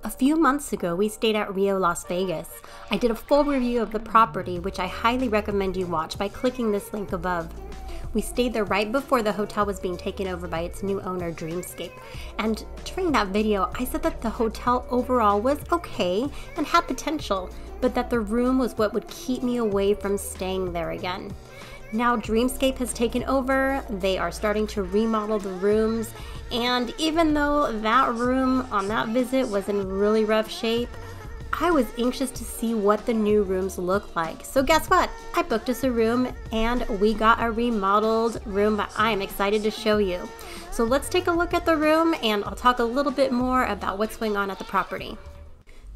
A few months ago, we stayed at Rio Las Vegas. I did a full review of the property, which I highly recommend you watch by clicking this link above. We stayed there right before the hotel was being taken over by its new owner, Dreamscape. And during that video, I said that the hotel overall was okay and had potential, but that the room was what would keep me away from staying there again. Now Dreamscape has taken over, they are starting to remodel the rooms, and even though that room on that visit was in really rough shape, I was anxious to see what the new rooms look like. So guess what? I booked us a room and we got a remodeled room that I am excited to show you. So let's take a look at the room and I'll talk a little bit more about what's going on at the property.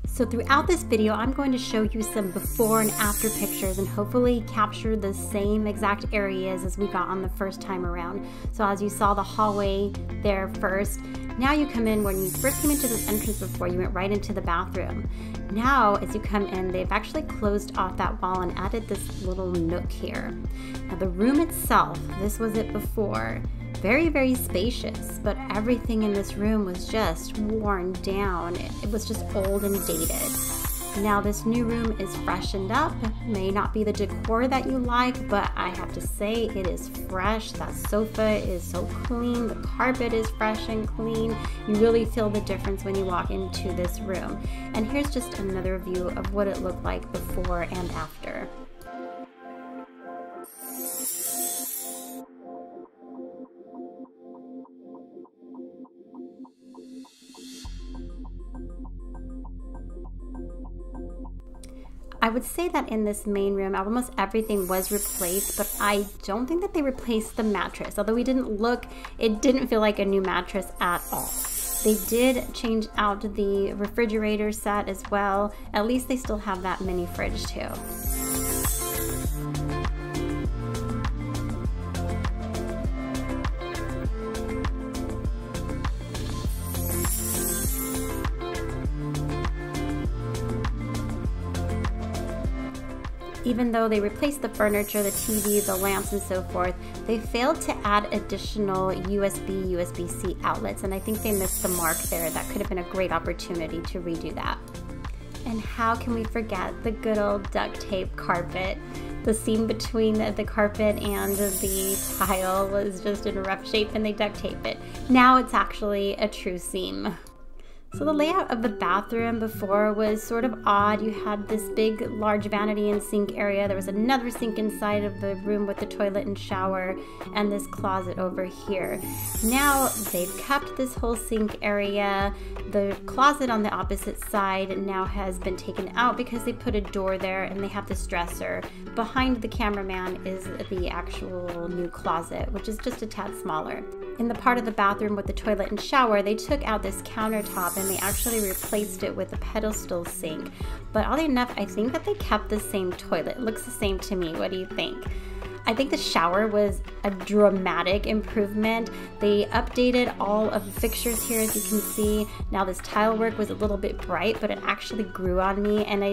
So throughout this video, I'm going to show you some before and after pictures and hopefully capture the same exact areas as we got on the first time around. So as you saw the hallway there first, now you come in. When you first came into this entrance before, you went right into the bathroom. Now as you come in, they've actually closed off that wall and added this little nook here. Now the room itself, this was it before. Very, very spacious, but everything in this room was just worn down. It was just old and dated. Now this new room is freshened up. It may not be the decor that you like, but I have to say it is fresh. That sofa is so clean. The carpet is fresh and clean. You really feel the difference when you walk into this room. And here's just another view of what it looked like before and after. I would say that in this main room, almost everything was replaced, but I don't think that they replaced the mattress. Although it didn't feel like a new mattress at all. They did change out the refrigerator set as well. At least they still have that mini fridge too. Even though they replaced the furniture, the TV, the lamps, and so forth, they failed to add additional USB-C outlets, and I think they missed the mark there. That could have been a great opportunity to redo that. And how can we forget the good old duct tape carpet? The seam between the carpet and the tile was just in rough shape and they duct taped it. Now it's actually a true seam. So the layout of the bathroom before was sort of odd. You had this big, large vanity and sink area. There was another sink inside of the room with the toilet and shower, and this closet over here. Now they've kept this whole sink area. The closet on the opposite side now has been taken out because they put a door there, and they have this dresser. Behind the cameraman is the actual new closet, which is just a tad smaller. In the part of the bathroom with the toilet and shower, they took out this countertop and they actually replaced it with a pedestal sink. But oddly enough, I think that they kept the same toilet. It looks the same to me. What do you think? I think the shower was a dramatic improvement. They updated all of the fixtures here, as you can see. Now this tile work was a little bit bright, but it actually grew on me, and I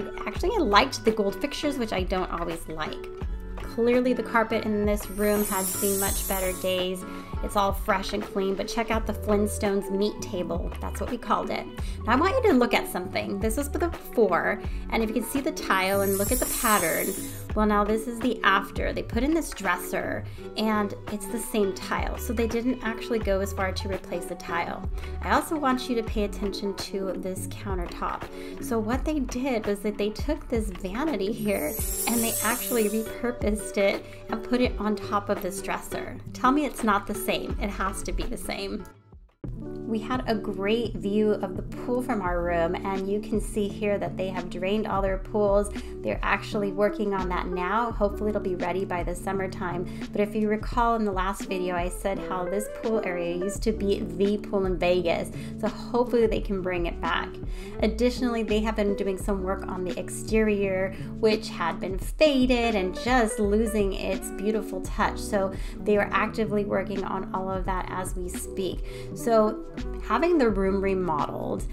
liked the gold fixtures, which I don't always like. Clearly the carpet in this room has seen much better days. It's all fresh and clean, but check out the Flintstones meat table. That's what we called it. Now I want you to look at something. This was the before, and if you can see the tile and look at the pattern, well now this is the after. They put in this dresser and it's the same tile, so they didn't actually go as far to replace the tile. I also want you to pay attention to this countertop. So what they did was that they took this vanity here and they actually repurposed it and put it on top of this dresser. Tell me it's not the same. It has to be the same. We had a great view of the pool from our room, and you can see here that they have drained all their pools. They're actually working on that now. Hopefully it'll be ready by the summertime. But if you recall in the last video, I said how this pool area used to be the pool in Vegas. So hopefully they can bring it back. Additionally, they have been doing some work on the exterior, which had been faded and just losing its beautiful touch. So they are actively working on all of that as we speak. So having the room remodeled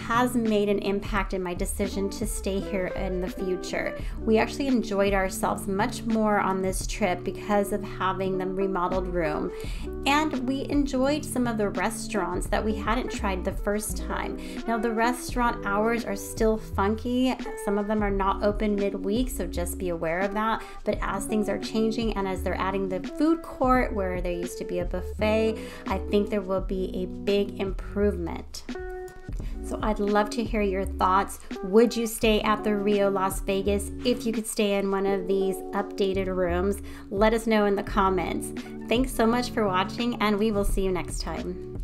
has made an impact in my decision to stay here in the future. We actually enjoyed ourselves much more on this trip because of having the remodeled room. And we enjoyed some of the restaurants that we hadn't tried the first time. Now the restaurant hours are still funky. Some of them are not open midweek, so just be aware of that. But as things are changing and as they're adding the food court where there used to be a buffet, I think there will be a big improvement. So I'd love to hear your thoughts. Would you stay at the Rio Las Vegas if you could stay in one of these updated rooms? Let us know in the comments. Thanks so much for watching, and we will see you next time.